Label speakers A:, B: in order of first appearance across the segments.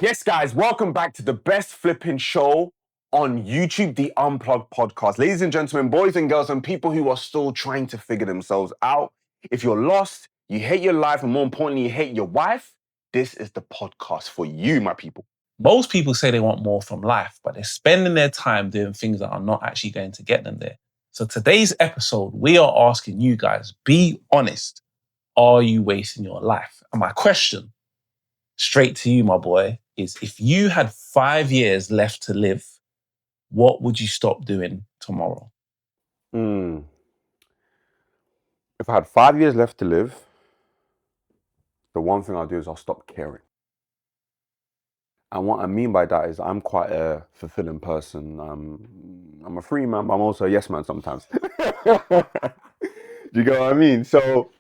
A: Yes, guys, welcome back to the best flipping show on YouTube, the Unplugged Podcast. Ladies and gentlemen, boys and girls, and people who are still trying to figure themselves out. If you're lost, you hate your life, and more importantly, you hate your wife, this is the podcast for you, my people.
B: Most people say they want more from life, but they're spending their time doing things that are not actually going to get them there. So today's episode, we are asking you guys, be honest. Are you wasting your life? And my question, straight to you, my boy, is if you had 5 years left to live, what would you stop doing tomorrow?
A: If I had 5 years left to live, the one thing I'll do is I'll stop caring. And what I mean by that is I'm quite a fulfilling person. I'm a free man, but I'm also a yes man sometimes. Do you get what I mean? So,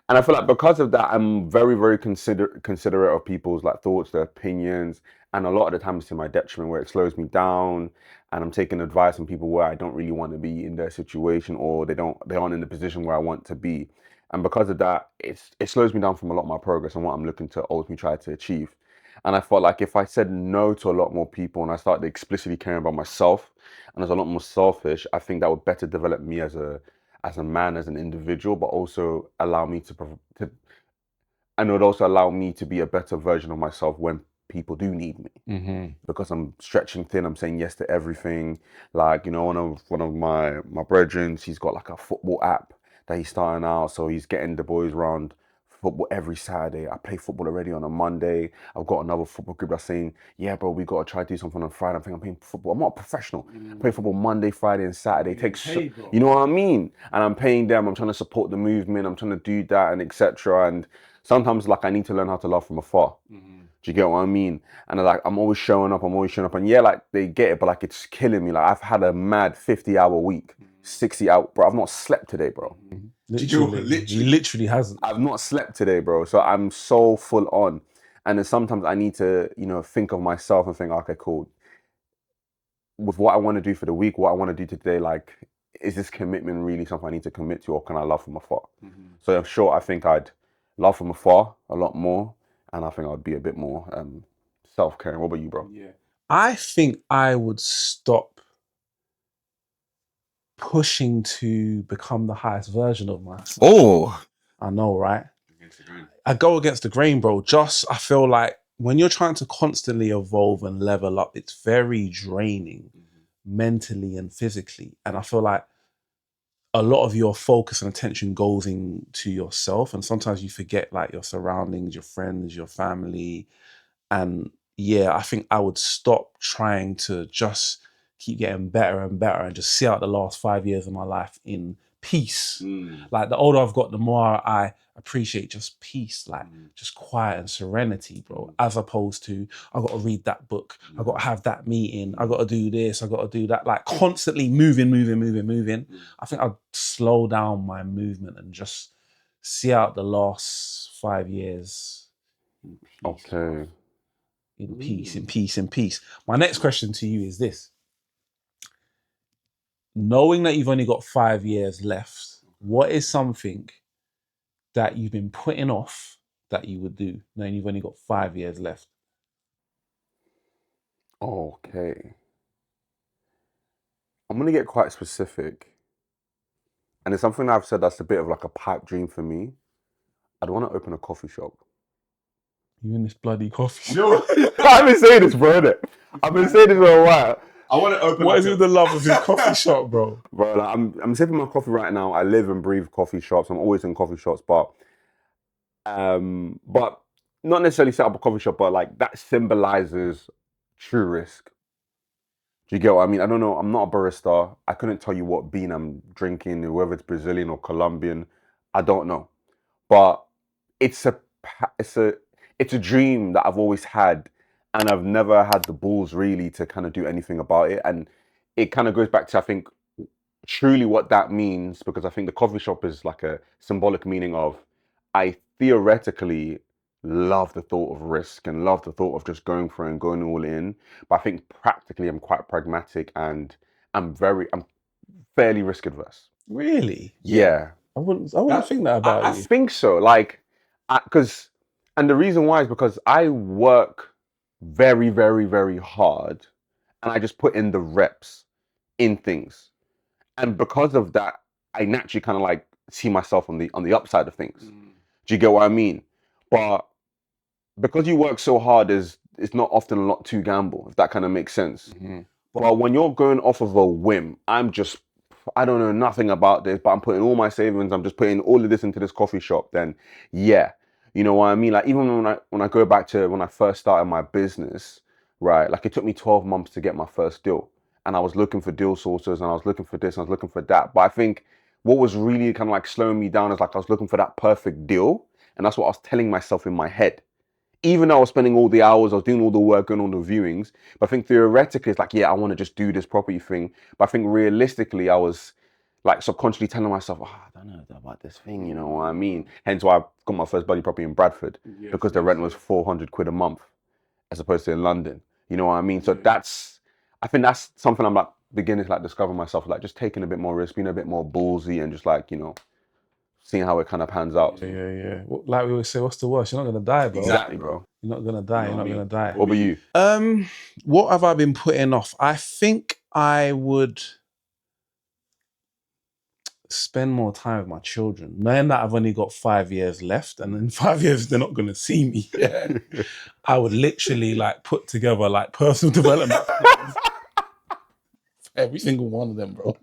A: and I feel like because of that, I'm very, very considerate of people's like thoughts, their opinions, and a lot of the time it's to my detriment where it slows me down, and I'm taking advice from people where I don't really want to be in their situation, or they aren't in the position where I want to be, and because of that, it slows me down from a lot of my progress and what I'm looking to ultimately try to achieve. And I felt like if I said no to a lot more people and I started explicitly caring about myself and I was a lot more selfish, I think that would better develop me as a man, as an individual, but also allow me and it would also allow me to be a better version of myself when people do need me. Because I'm stretching thin, I'm saying yes to everything. Like, you know, one of my brethren, he's got like a football app that he's starting out, so he's getting the boys around football every Saturday. I play football already on a Monday. I've got another football group that's saying, yeah, bro, we got to try to do something on Friday. I think I'm playing football. I'm not a professional. I play football Monday, Friday, and Saturday. You know what I mean? And I'm paying them. I'm trying to support the movement. I'm trying to do that and etc. And sometimes, like, I need to learn how to love from afar. Do you get what I mean? And like, I'm always showing up. And yeah, like, they get it, but like, it's killing me. Like, I've had a mad 50-hour week, 60 out, bro. I've not slept today, bro.
B: He literally hasn't.
A: I've not slept today, bro. So I'm so full on. And then sometimes I need to, you know, think of myself and think, okay, cool. With what I want to do for the week, what I want to do today, like, is this commitment really something I need to commit to, or can I love from afar? So I'm sure I think I'd love from afar a lot more. And I think I'd be a bit more self-caring. What about you, bro?
B: Yeah. I think I would stop pushing to become the highest version of myself.
A: Oh,
B: I know, right? I go against the grain, bro. I feel like when you're trying to constantly evolve and level up, it's very draining mentally and physically. And I feel like a lot of your focus and attention goes into yourself. And sometimes you forget like your surroundings, your friends, your family. And yeah, I think I would stop trying to just keep getting better and better and just see out the last 5 years of my life in peace. Like, the older I've got, the more I appreciate just peace, like just quiet and serenity, bro, as opposed to I got to read that book, I got to have that meeting, I got to do this, I got to do that, like constantly moving. I think I'd slow down my movement and just see out the last 5 years in peace.
A: okay.
B: In peace. My next question to you is this. Knowing that you've only got 5 years left, what is something that you've been putting off that you would do, knowing you've only got 5 years left?
A: Okay. I'm going to get quite specific. And it's something I've said that's a bit of like a pipe dream for me. I'd want to open a coffee shop.
B: You in this bloody coffee shop?
A: I've been saying this, bro, innit? I've been saying this for a while.
C: I want to open.
B: What is with the love of his coffee shop, bro?
A: Bro, like, I'm sipping my coffee right now. I live and breathe coffee shops. I'm always in coffee shops, but not necessarily set up a coffee shop, but like that symbolizes true risk. Do you get what I mean? I don't know. I'm not a barista. I couldn't tell you what bean I'm drinking, whether it's Brazilian or Colombian. I don't know, but it's a dream that I've always had, and I've never had the balls really to kind of do anything about it. And it kind of goes back to, I think, truly what that means, because I think the coffee shop is like a symbolic meaning of, I theoretically love the thought of risk and love the thought of just going for it and going all in. But I think practically I'm quite pragmatic, and I'm fairly risk adverse.
B: Really?
A: Yeah.
B: I wouldn't think that about
A: I
B: you.
A: think so. Like, and the reason why is because I work very, very, very hard, and I just put in the reps in things, and because of that, I naturally kind of like see myself on the upside of things. Do you get what I mean? But because you work so hard, it's not often a lot to gamble, if that kind of makes sense.
B: Mm-hmm.
A: But when you're going off of a whim, I don't know nothing about this, but I'm putting all my savings, I'm just putting all of this into this coffee shop, then yeah. You know what I mean? Like, even when I go back to when I first started my business, right? Like, it took me 12 months to get my first deal. And I was looking for deal sources, and I was looking for this, and I was looking for that. But I think what was really kind of like slowing me down is like I was looking for that perfect deal. And that's what I was telling myself in my head. Even though I was spending all the hours, I was doing all the work and all the viewings, but I think theoretically it's like, yeah, I want to just do this property thing. But I think realistically, I was like subconsciously telling myself, oh, I don't know about this thing, you know what I mean? Hence why I got my first buddy property in Bradford, because the rent was 400 quid a month as opposed to in London. You know what I mean? So I think that's something I'm like beginning to like discover myself, like just taking a bit more risk, being a bit more ballsy, and just like, seeing how it kind of pans out.
B: Yeah. Like we always say, what's the worst? You're not gonna die, bro.
A: Exactly, bro.
B: You're not gonna die. You're not gonna die.
A: What about you?
B: What have I been putting off? I think I would spend more time with my children, knowing that I've only got 5 years left, and in 5 years they're not gonna see me. Yeah. I would literally like put together like personal development plans for every single one of them, bro.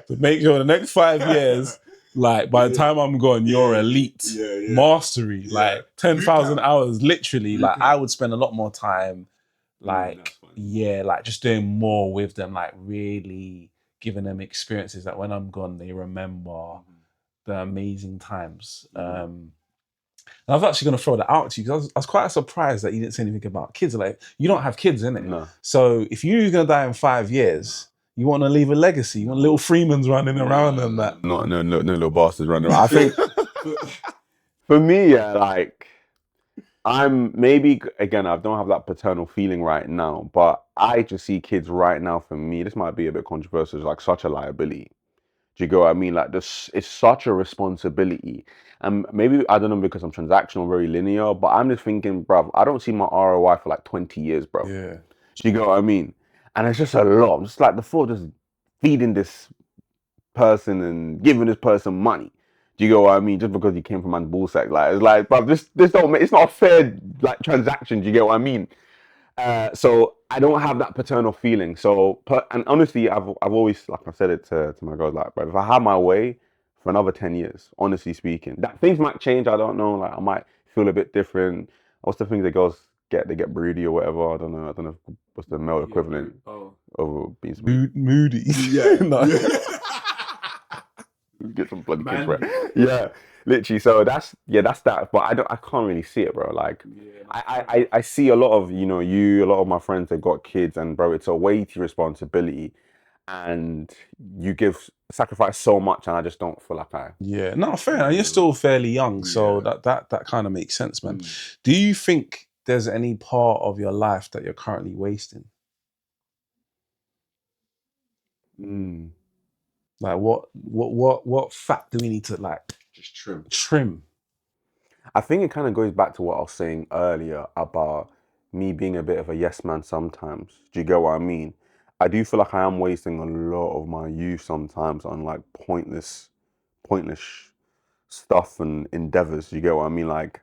B: To make sure the next 5 years, like by the time I'm gone, you're elite, mastery, like 10,000 hours, literally. Like I would spend a lot more time, like like just doing more with them, like really giving them experiences that when I'm gone, they remember the amazing times. And I was actually going to throw that out to you because I was quite surprised that you didn't say anything about kids. Like, you don't have kids, innit?
A: No.
B: So if you're going to die in 5 years, you want to leave a legacy. You want little Freemans running around and that.
A: No little bastards running around. I think for me, yeah, like I'm maybe again, I don't have that paternal feeling right now, but I just see kids right now. For me, this might be a bit controversial, like such a liability. Do you get what I mean? Like this, it's such a responsibility, and maybe I don't know because I'm transactional, very linear, but I'm just thinking, bruv, I don't see my ROI for like 20 years, bro.
B: Yeah.
A: Do you get what I mean? And it's just a lot. Just like the thought, just feeding this person and giving this person money. Do you get what I mean? Just because you came from man's ball sack, like it's like, bro, this don't make, it's not a fair like transaction. Do you get what I mean? So I don't have that paternal feeling. So, and honestly, I've always, like I said it to my girls, like, bro, if I had my way for another 10 years, honestly speaking, that things might change. I don't know. Like I might feel a bit different. What's the thing that girls get? They get broody or whatever. I don't know. What's the male equivalent of being
B: moody.
A: Yeah. No. Get some bloody kids, right? Yeah, literally. So that's that. But I can't really see it, bro. Like, I see a lot of a lot of my friends that got kids, and bro, it's a weighty responsibility, and you sacrifice so much, and I just don't feel like I.
B: Yeah, no, fair. You're still fairly young, so that kind of makes sense, man. Do you think there's any part of your life that you're currently wasting? Like what fat do we need to like
A: Just trim?
B: Trim.
A: I think it kind of goes back to what I was saying earlier about me being a bit of a yes man sometimes. Do you get what I mean? I do feel like I am wasting a lot of my youth sometimes on like pointless stuff and endeavors. Do you get what I mean? Like,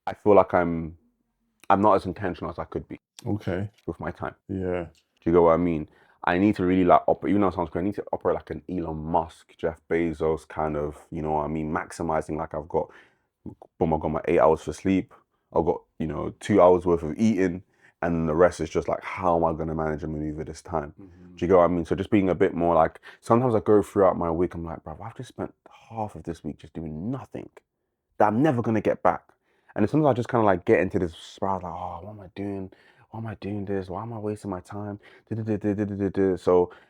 A: I feel like I'm not as intentional as I could be.
B: Okay.
A: With my time.
B: Yeah.
A: Do you get what I mean? I need to really like operate, even though it sounds great, I need to operate like an Elon Musk, Jeff Bezos kind of, you know what I mean? Maximizing, like I've got my 8 hours for sleep. I've got, 2 hours worth of eating, and the rest is just like, how am I going to manage and maneuver this time? Do you get what I mean? So just being a bit more like, sometimes I go throughout my week, I'm like, bro, I've just spent half of this week just doing nothing that I'm never going to get back. And sometimes I just kind of like get into this spiral, like, oh, what am I doing? Why am I doing this? Why am I wasting my time? So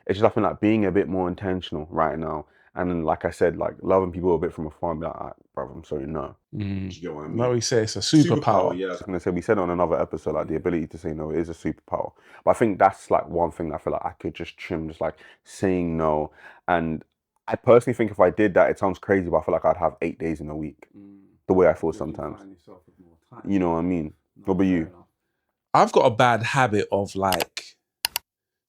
A: it's just, I feel like being a bit more intentional right now. And then, like I said, like loving people a bit from afar and be like, bro, I'm sorry, no. Do you get what I mean?
B: No, we say it's a superpower.
A: Yeah, I was going to say, we said on another episode, like the ability to say no is a superpower. But I think that's like one thing that I feel like I could just trim, just like saying no. And I personally think if I did that, it sounds crazy, but I feel like I'd have 8 days in a week. The way I feel sometimes. You know what I mean? What about you?
B: I've got a bad habit of like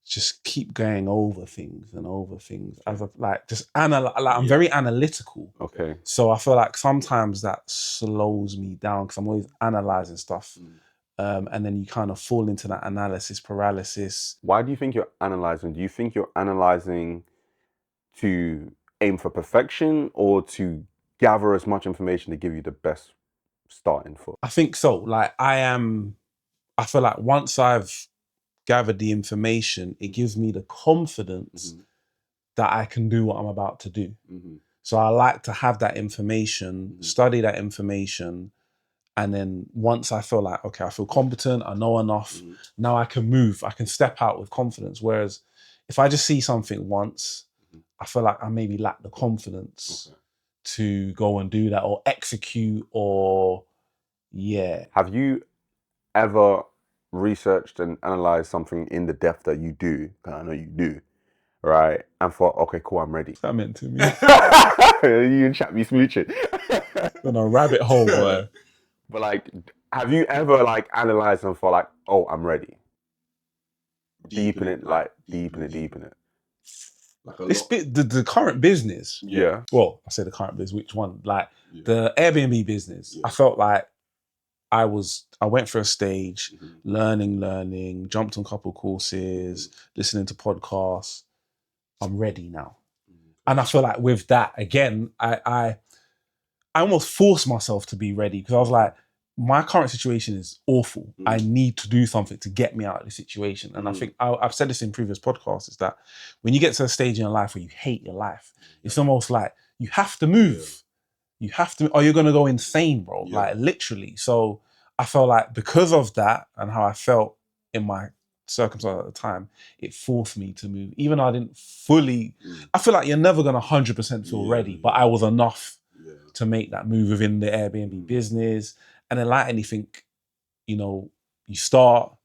B: just keep going over things and over things as a, like just I'm very analytical.
A: Okay.
B: So I feel like sometimes that slows me down because I'm always analyzing stuff. And then you kind of fall into that analysis paralysis.
A: Why do you think you're analyzing? Do you think you're analyzing to aim for perfection or to gather as much information to give you the best starting for?
B: I think so. Like I feel like once I've gathered the information, it gives me the confidence that I can do what I'm about to do. So I like to have that information, study that information, and then once I feel like, okay, I feel competent, I know enough, now I can move, I can step out with confidence. Whereas if I just see something once, I feel like I maybe lack the confidence to go and do that or execute or, yeah.
A: Have you ever researched and analyzed something in the depth that you do? I know you do, right? And thought, okay, cool, I'm ready.
B: What's that meant to me?
A: You and chat me smooching.
B: In a rabbit hole, boy.
A: But like, have you ever like analyzed and thought like, oh, I'm ready? Deepen it.
B: Like the current business.
A: Yeah.
B: Well, I say the current business, which one? Like the Airbnb business. I felt like I went for a stage, learning, jumped on a couple of courses, listening to podcasts. I'm ready now. And I feel like with that, again, I almost forced myself to be ready because I was like, my current situation is awful. I need to do something to get me out of the situation. And I think I've said this in previous podcasts, is that when you get to a stage in your life where you hate your life, it's almost like you have to move. You have to, or you're going to go insane, bro. Like literally. So I felt like because of that and how I felt in my circumstance at the time, it forced me to move. Even though I didn't fully, I feel like you're never going to 100% feel ready, but I was enough to make that move within the Airbnb business. And then like anything, you know, you start,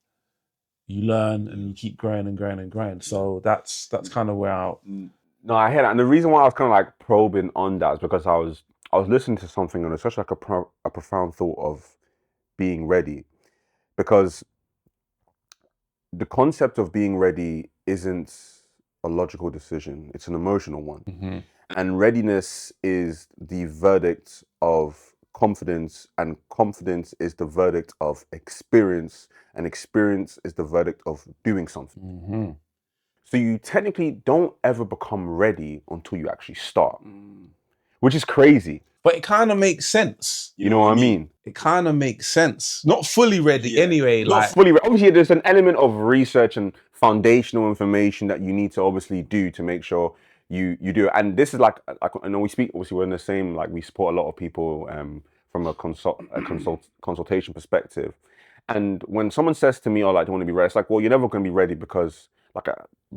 B: you learn, and you keep growing and growing and growing. So that's kind of where
A: No, I hear that. And the reason why I was kind of like probing on that is because I was listening to something and it's such like a profound thought of being ready. Because the concept of being ready isn't a logical decision, it's an emotional one. And readiness is the verdict of confidence, and confidence is the verdict of experience, and experience is the verdict of doing something. So you technically don't ever become ready until you actually start, which is crazy.
B: But it kind of makes sense.
A: You know what I mean?
B: It kind of makes sense. Not fully ready anyway.
A: Not fully ready. Obviously, there's an element of research and foundational information that you need to obviously do to make sure you do it. And this is like I know we speak, obviously we're in the same, like we support a lot of people from a consultation perspective. And when someone says to me, oh, like, do you want to be ready? It's like, well, you're never going to be ready because like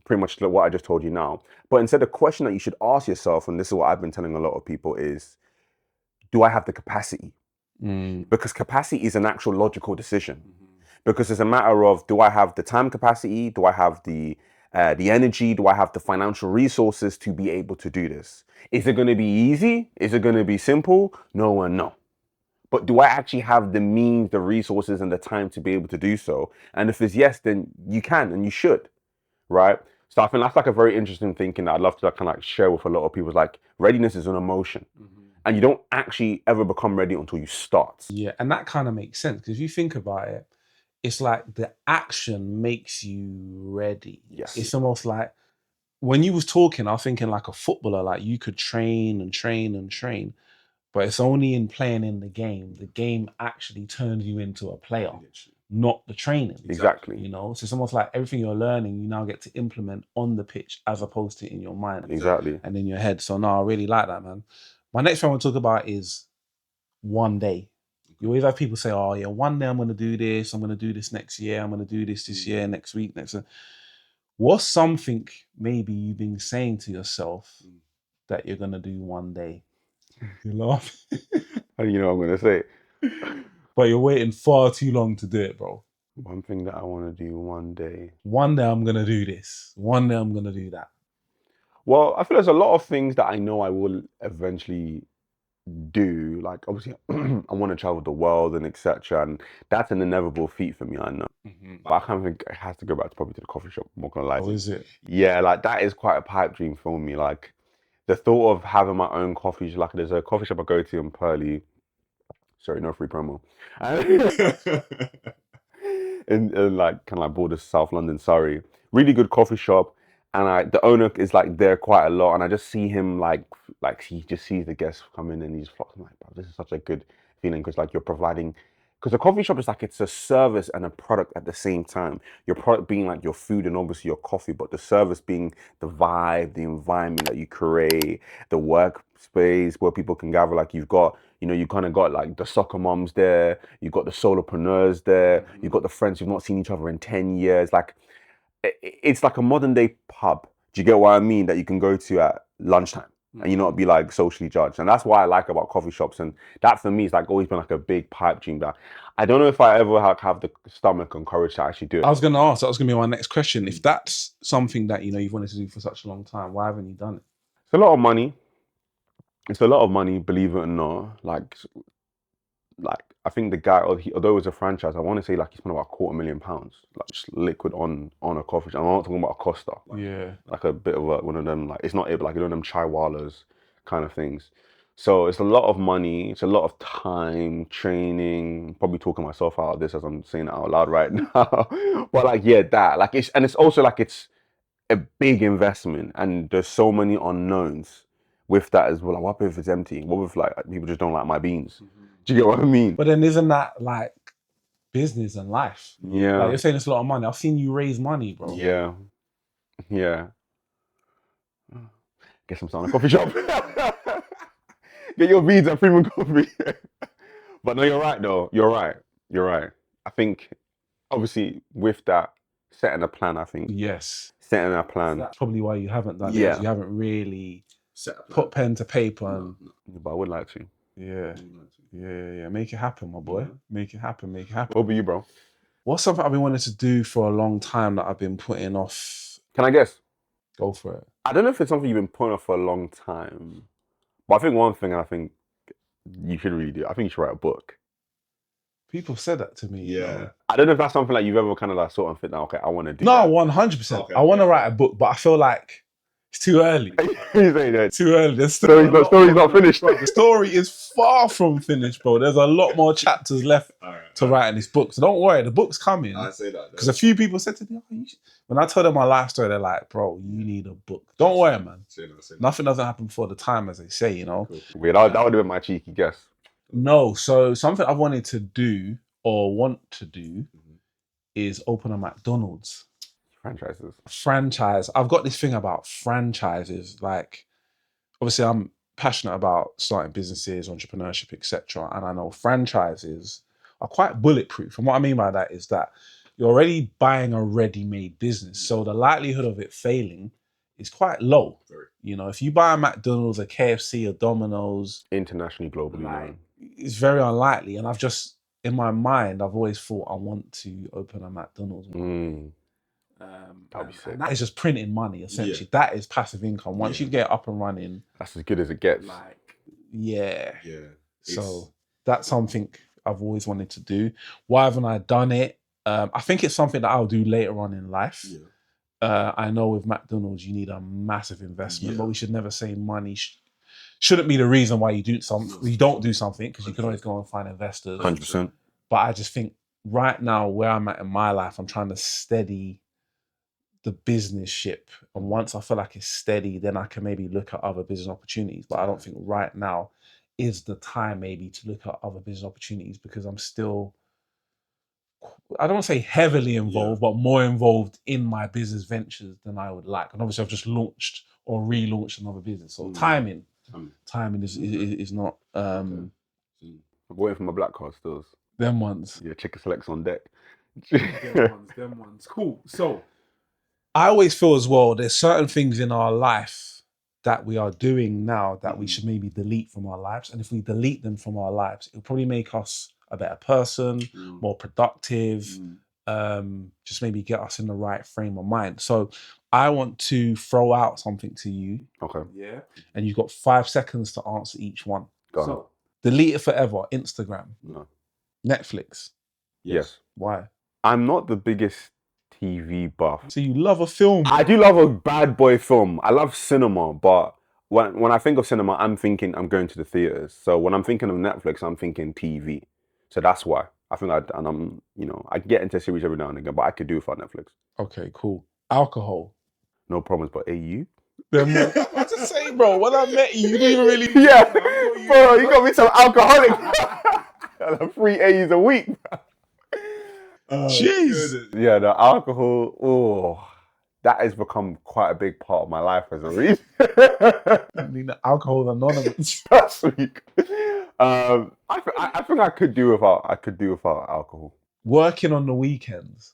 A: pretty much what I just told you now. But instead, the question that you should ask yourself, and this is what I've been telling a lot of people, is, do I have the capacity? Because capacity is an actual logical decision. Because it's a matter of, do I have the time capacity? Do I have the energy? Do I have the financial resources to be able to do this? Is it going to be easy? Is it going to be simple? No and no. But do I actually have the means, the resources, and the time to be able to do so? And if it's yes, then you can and you should, right? So I think that's like a very interesting thinking that I'd love to kind of like share with a lot of people. It's like readiness is an emotion. And you don't actually ever become ready until you start.
B: Yeah, and that kind of makes sense because if you think about it, it's like the action makes you ready.
A: Yes.
B: It's almost like when you was talking, I was thinking like a footballer, like you could train and train and train, but it's only in playing in the game actually turns you into a player, not the training.
A: Exactly.
B: You know, so it's almost like everything you're learning, you now get to implement on the pitch as opposed to in your mind.
A: Exactly.
B: And in your head. So no, I really like that, man. My next thing I want to talk about is one day. You always have people say, oh yeah, one day I'm going to do this. I'm going to do this next year. I'm going to do this year, next week, next. What's something maybe you've been saying to yourself that you're going to do one day? You laugh.
A: How do you know what I'm going to say?
B: But you're waiting far too long to do it, bro.
A: One thing that I want to do one day.
B: One day I'm going to do this. One day I'm going to do that.
A: Well, I feel there's a lot of things that I know I will eventually do. Like obviously, I want to travel the world and etc. And that's an inevitable feat for me. I know, but I kind of think it has to go back to probably to the coffee shop. I'm not gonna lie.
B: Oh, is it?
A: Yeah, like that is quite a pipe dream for me. Like the thought of having my own coffee. Like there's a coffee shop I go to in Purley. Sorry, no free promo. in like kind of like border South London, Surrey. Really good coffee shop, and the owner is like there quite a lot, and I just see him like he just sees the guests come in and he just flocks. I'm like, bro, this is such a good feeling because like you're providing. Because a coffee shop is like it's a service and a product at the same time. Your product being like your food and obviously your coffee, but the service being the vibe, the environment that you create, the workspace where people can gather. Like you've got, you kind of got like the soccer moms there, you've got the solopreneurs there, you've got the friends who've not seen each other in 10 years. Like it's like a modern day pub. Do you get what I mean? That you can go to at lunchtime and you not be like socially judged. And that's what I like about coffee shops. And that for me is like always been like a big pipe dream that I don't know if I ever have the stomach and courage to actually do it.
B: I was going to ask, that was going to be my next question. If that's something that, you've wanted to do for such a long time, why haven't you done it?
A: It's a lot of money. It's a lot of money, believe it or not. Like I think the guy, although it was a franchise, I want to say like he spent about £250,000, like just liquid on a coffee shop. I'm not talking about a Costa.
B: Yeah.
A: Like a bit of one of them, like it's not it, but like one of them chai walas kind of things. So it's a lot of money, it's a lot of time, training. Probably talking myself out of this as I'm saying it out loud right now. But like yeah, that like it's also like it's a big investment, and there's so many unknowns with that as well. Like, what if it's empty? What if like people just don't like my beans? Do you get what I mean?
B: But then isn't that like business and life?
A: Yeah.
B: Like you're saying it's a lot of money. I've seen you raise money, bro.
A: Yeah. Yeah. Guess I'm starting a coffee shop. Get your beans at Freeman Coffee. But no, you're right though. You're right. I think obviously with that, setting a plan, I think.
B: Yes.
A: Setting a plan.
B: That's probably why you haven't done it.
A: Yeah.
B: You haven't really put pen to paper and
A: But I would like to.
B: yeah. Make it happen, my boy. Make it happen.
A: What about you, bro?
B: What's something I've been wanting to do for a long time that I've been putting off?
A: Can I guess?
B: Go for it.
A: I don't know if it's something you've been putting off for a long time, but I think one thing I think you should really do, I think you should write a book.
B: People said that to me.
C: Yeah.
A: I don't know if that's something like you've ever kind of like sort of think, okay, I want to do
B: No,
A: that.
B: 100%.
C: Okay,
B: I want to write a book, but I feel like it's too early.
A: You say that.
B: Too early. The
A: Story's not finished.
B: The story is far from finished, bro. There's a lot more chapters left
C: Alright.
B: to write in this book. So don't worry, the book's coming.
C: I say that.
B: Because a few people said to me, when I told them my life story, they're like, bro, you need a book. Don't worry, man.
C: Say that.
B: Nothing doesn't happen before the time, as they say,
C: Cool.
A: Weird. That would have been my cheeky guess.
B: No, so something I've wanted to do or want to do is open a McDonald's franchise. I've got this thing about franchises. Like, obviously, I'm passionate about starting businesses, entrepreneurship, etc. And I know franchises are quite bulletproof. And what I mean by that is that you're already buying a ready-made business, so the likelihood of it failing is quite low.
C: Very.
B: If you buy a McDonald's, a KFC, a Domino's,
A: Internationally, globally,
B: like, it's very unlikely. And I've just, in my mind, I've always thought I want to open a McDonald's.
A: That'd be sick.
B: And that is just printing money, essentially.
C: Yeah.
B: That is passive income. Once you get up and running,
A: That's as good as it gets.
C: Yeah.
B: So that's something I've always wanted to do. Why haven't I done it? I think it's something that I'll do later on in life.
C: Yeah.
B: I know with McDonald's, you need a massive investment,
C: Yeah.
B: but we should never say money shouldn't be the reason why you do something. You don't do something, because you can always go and find investors.
A: 100%.
B: But I just think right now, where I'm at in my life, I'm trying to steady the business ship. And once I feel like it's steady, then I can maybe look at other business opportunities. But I don't think right now is the time maybe to look at other business opportunities, because I'm still, I don't want to say heavily involved, but more involved in my business ventures than I would like. And obviously I've just launched or relaunched another business. So timing is not
A: I'm waiting for my black card stills.
B: them ones.
A: Yeah, chicken selects on deck.
B: them ones. Cool. So I always feel as well, there's certain things in our life that we are doing now that we should maybe delete from our lives. And if we delete them from our lives, it'll probably make us a better person, more productive, just maybe get us in the right frame of mind. So I want to throw out something to you.
A: Okay.
B: Yeah. And you've got 5 seconds to answer each one.
A: Go on.
B: So, delete it forever. Instagram.
A: No.
B: Netflix.
A: Yes.
B: Why?
A: I'm not the biggest TV buff.
B: So you love a film.
A: I do love a bad boy film. I love cinema, but when I think of cinema, I'm thinking I'm going to the theaters. So when I'm thinking of Netflix, I'm thinking TV. So that's why I think I get into a series every now and again, but I could do without Netflix.
B: Okay, cool. Alcohol.
A: No problems, but AU?
B: I was just saying, bro, when I met you, you didn't even really...
A: Yeah, bro, you got me some alcoholic. 3 AUs a week.
B: Jeez.
A: Yeah, the alcohol, that has become quite a big part of my life as a reason.
B: I mean, the alcohol anonymous.
A: Last week. I think I could do without alcohol.
B: Working on the weekends.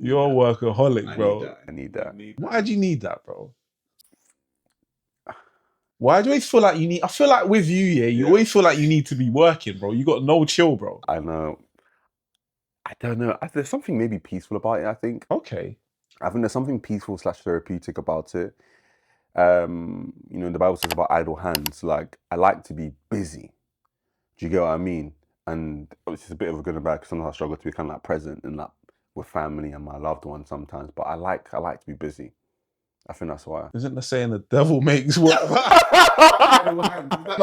B: You're a workaholic, bro.
A: I need that.
B: Why do you need that, bro? Why do you always feel like you need... I feel like with you, you always feel like you need to be working, bro. You got no chill, bro.
A: I know. I don't know. There's something maybe peaceful about it, I think.
B: Okay.
A: I think there's something peaceful / therapeutic about it. The Bible says about idle hands. Like, I like to be busy. Do you get what I mean? And it's a bit of a good and bad because sometimes I struggle to be kind of like present and like with family and my loved ones sometimes. But I like to be busy. I think that's why.
B: Isn't the saying the devil makes work? Not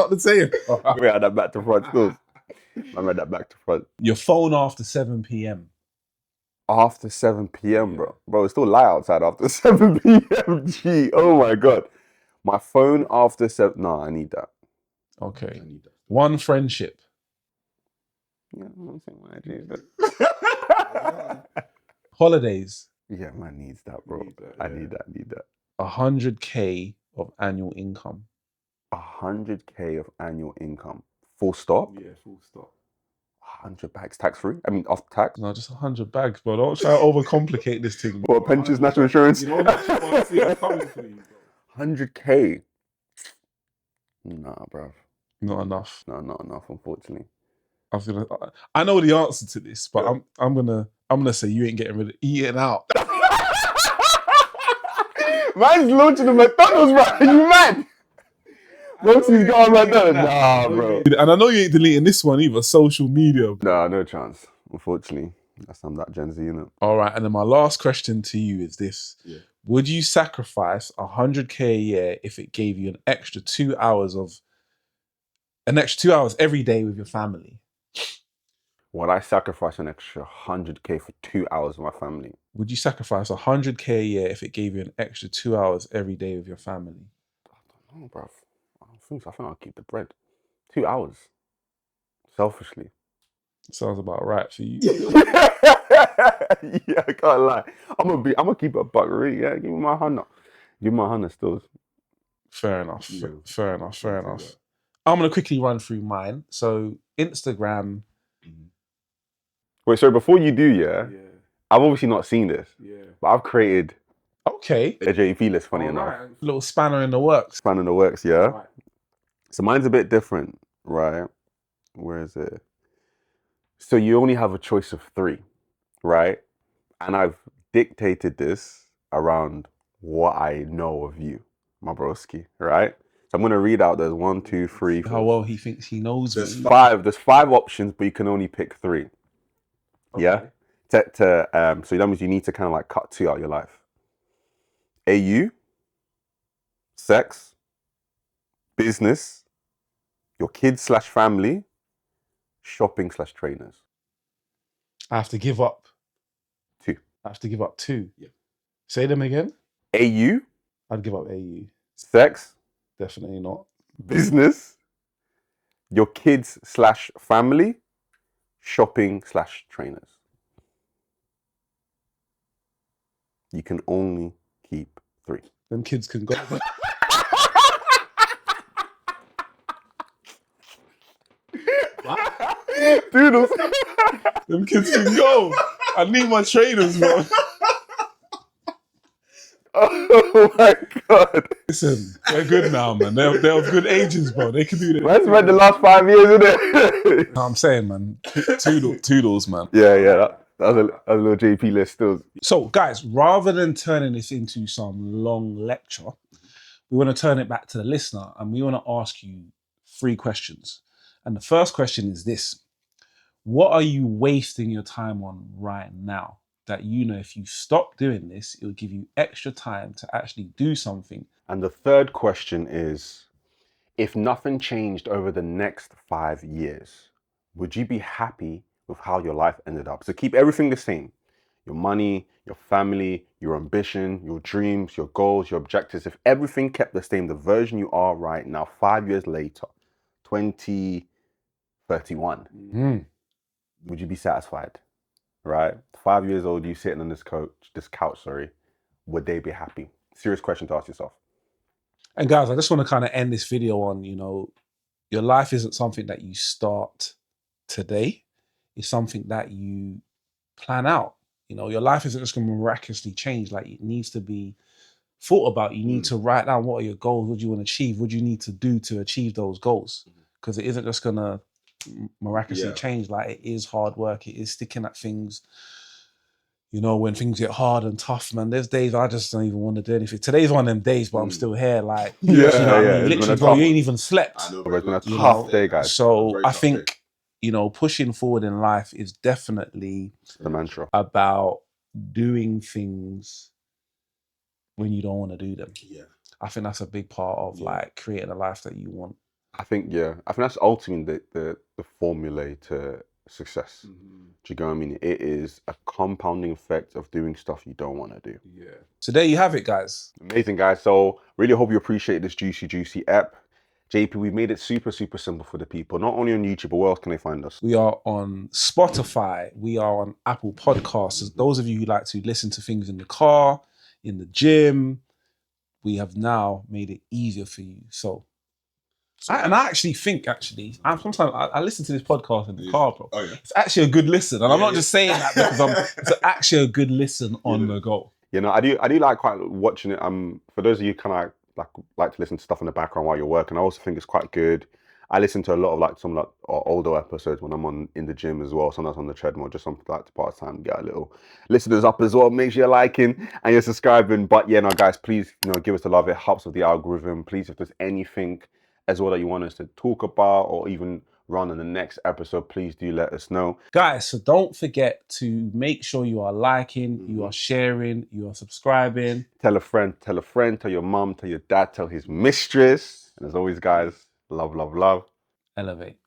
B: the saying.
A: We had that back to front still. I read that back to front.
B: Your phone after 7 p.m.
A: After 7 p.m, bro. Bro, it's still light outside after 7 p.m. Gee, oh my God. My phone after 7... No, I need that.
B: Okay. One friendship.
A: Yeah, I'm saying I need that.
B: Holidays.
A: Yeah, man needs that, bro. I need that.
B: 100K of annual income.
A: 100K of annual income. Full stop?
C: Yeah, full stop.
A: 100 bags tax-free? I mean, off tax?
B: No, just 100 bags, bro. Don't try to overcomplicate this thing.
A: Or pensions, national insurance?
C: You know what? It's coming for you, bro.
A: 100K? Nah, bro.
B: Not enough.
A: No, not enough, unfortunately.
B: I know the answer to this, but I'm gonna say you ain't getting rid of eating out.
A: Man's launching a McDonald's, bro. You mad? Once he's got on McDonald's, nah, bro.
B: And I know you ain't deleting this one either. Social media.
A: Nah, no chance. Unfortunately, I'm that Gen Z, innit?
B: All right, and then my last question to you is this: would you sacrifice 100K a year if it gave you an extra 2 hours every day with your family?
A: Would I sacrifice an extra 100K for 2 hours with my family?
B: Would you sacrifice 100K a year if it gave you an extra 2 hours every day with your family?
A: I don't know, bruv. I don't think so. I think I'll keep the bread. 2 hours. Selfishly.
B: Sounds about right for you.
A: Yeah, I can't lie. I'm gonna keep it a buck, really. Yeah, give me my 100. Give me my 100 still.
B: Fair enough.
C: Yeah.
B: Fair enough. I'm gonna quickly run through mine. So Instagram.
A: Wait, so before you do, I've obviously not seen this, but I've created
B: Okay.
A: a JP list, funny enough.
B: Right. Little spanner in the works.
A: Span in the works, yeah?
B: Right.
A: So mine's a bit different, right? Where is it? So you only have a choice of 3, right? And I've dictated this around what I know of you, my broski, right? So I'm going to read out, there's 1, 2, 3, 4.
B: How well he thinks he knows me.
A: There's 5 options, but you can only pick 3.
B: Okay.
A: Yeah? So that means you need to kind of like cut 2 out of your life. AU, sex, business, your kids / family, shopping / trainers.
B: I have to give up
A: 2.
B: I have to give up 2.
C: Yeah.
B: Say them again.
A: AU,
B: I'd give up AU.
A: sex,
B: Definitely not.
A: business, your kids / family, shopping / trainers. You can only keep 3.
B: Them kids can go.
A: Doodles.
B: Them kids can go. I need my trainers, bro.
A: Oh my God.
B: Listen, they're good now, man. They're of good ages, bro. They can do that.
A: Let's spend the last 5 years, isn't it?
B: No, I'm saying, man. Toodles, man.
A: Yeah. a little JP list still.
B: So, guys, rather than turning this into some long lecture, we want to turn it back to the listener and we want to ask you 3 questions. And the first question is this: what are you wasting your time on right now that you know if you stop doing this, it will give you extra time to actually do something?
A: And the third question is, if nothing changed over the next 5 years, would you be happy with how your life ended up? So keep everything the same. Your money, your family, your ambition, your dreams, your goals, your objectives. If everything kept the same, the version you are right now, 5 years later, 2031, would you be satisfied? Right? 5 years old, you sitting on this couch, would they be happy? Serious question to ask yourself.
B: And guys, I just want to kind of end this video on, your life isn't something that you start today. It's something that you plan out. Your life isn't just going to miraculously change. Like, it needs to be thought about. You need to write down, what are your goals? What do you want to achieve? What do you need to do to achieve those goals? Because it isn't just going to miraculously change. Like, it is hard work. It is sticking at things. When things get hard and tough, man, there's days I just don't even want to do anything. Today's one of them days, but I'm still here. Like, you know what I mean? Literally, bro, you ain't even slept.
A: I know, bro, it's been a tough day, guys.
B: So I think, pushing forward in life is definitely
A: the mantra
B: about doing things when you don't want to do them.
C: Yeah.
B: I think that's a big part of like creating a life that you want.
A: I think that's ultimately the formula to success. Do you get what I mean? It is a compounding effect of doing stuff you don't want to do.
C: Yeah.
B: So there you have it, guys.
A: Amazing, guys. So really hope you appreciate this juicy app. JP, we made it super simple for the people. Not only on YouTube, but where else can they find us?
B: We are on Spotify. We are on Apple Podcasts. Those of you who like to listen to things in the car, in the gym, we have now made it easier for you. So I actually think, sometimes I listen to this podcast in the car, bro.
C: Oh, yeah.
B: It's actually a good listen. And I'm not just saying that because it's actually a good listen on the go.
A: I do like quite watching it. For those of you kind of like to listen to stuff in the background while you're working, I also think it's quite good. I listen to a lot of some older episodes when I'm in the gym as well, sometimes on the treadmill, just something like to pass time, get a little listeners up as well. Make sure you're liking and you're subscribing. But guys, please, give us the love. It helps with the algorithm. Please, if there's anything as well that you want us to talk about or even run in the next episode, please do let us know.
B: Guys, so don't forget to make sure you are liking, you are sharing, you are subscribing.
A: Tell a friend, tell your mom, tell your dad, tell his mistress. And as always, guys, love.
B: Elevate.